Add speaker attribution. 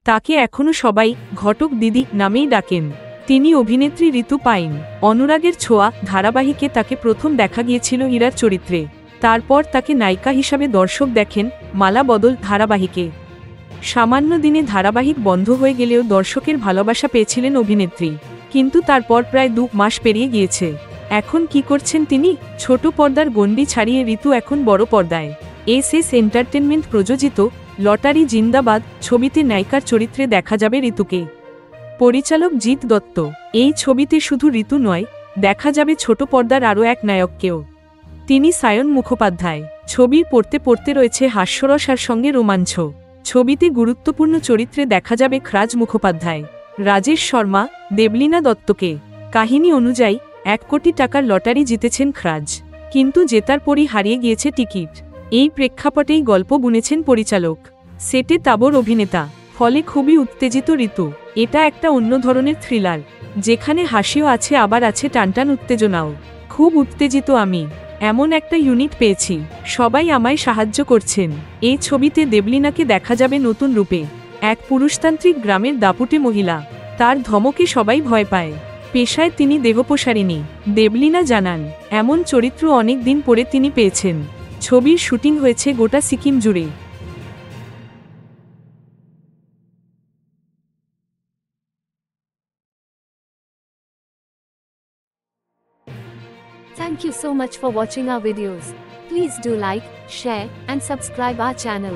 Speaker 1: তাকে এখনো সবাই ঘটক দিদি নামেই ডাকেন। তিনি অভিনেত্রী ঋতু পাইন। অনুরাগের ছোঁয়া ধারাবাহিকে তাকে প্রথম দেখা গিয়েছিল ইরার চরিত্রে। তারপর তাকে নায়িকা হিসাবে দর্শক দেখেন মালা বদল ধারাবাহিকে। সামান্য দিনে ধারাবাহিক বন্ধ হয়ে গেলেও দর্শকের ভালোবাসা পেয়েছিলেন অভিনেত্রী। কিন্তু তারপর প্রায় 2 মাস পেরিয়ে গিয়েছে। এখন কি করছেন তিনি? ছোট পর্দার গণ্ডি ছাড়িয়ে ঋতু এখন বড় পর্দায়। এস এন্টারটেনমেন্ট প্রযোজিত লটারি জিন্দাবাদ ছবিতে নায়িকার চরিত্রে দেখা যাবে ঋতুকে। পরিচালক জিৎ দত্ত। এই ছবিতে শুধু ঋতু নয়, দেখা যাবে ছোট পর্দার আরও এক নায়ককেও। তিনি সায়ন মুখোপাধ্যায়। ছবির পড়তে পড়তে রয়েছে হাস্যরস আর সঙ্গে রোমাঞ্চ। ছবিতে গুরুত্বপূর্ণ চরিত্রে দেখা যাবে খ্রাজ মুখোপাধ্যায়, রাজেশ শর্মা, দেবলীনা দত্তকে। কাহিনী অনুযায়ী 1 কোটি টাকার লটারি জিতেছেন খ্রাজ, কিন্তু জেতার পরই হারিয়ে গিয়েছে টিকিট। এই প্রেক্ষাপটেই গল্প বুনেছেন পরিচালক। সেটে তাবড় অভিনেতা, ফলে খুবই উত্তেজিত ঋতু। এটা একটা অন্য ধরনের থ্রিলার, যেখানে হাসিও আছে আবার আছে টানটান উত্তেজনাও। খুব উত্তেজিত আমি। এমন একটা ইউনিট পেয়েছি, সবাই আমায় সাহায্য করছেন। এই ছবিতে দেবলীনাকে দেখা যাবে নতুন রূপে। এক পুরুষতান্ত্রিক গ্রামের দাপুটে মহিলা। তার ধমকে সবাই ভয় পায়। পেশায় তিনি দেহপ্রসারিণী। দেবলীনা জানান, এমন চরিত্র অনেক দিন পরে তিনি পেয়েছেন। ছবির শুটিং হয়েছে গোটা সিকিম জুড়ে।
Speaker 2: Thank you so much for watching our videos. Please do like, share, and subscribe our channel.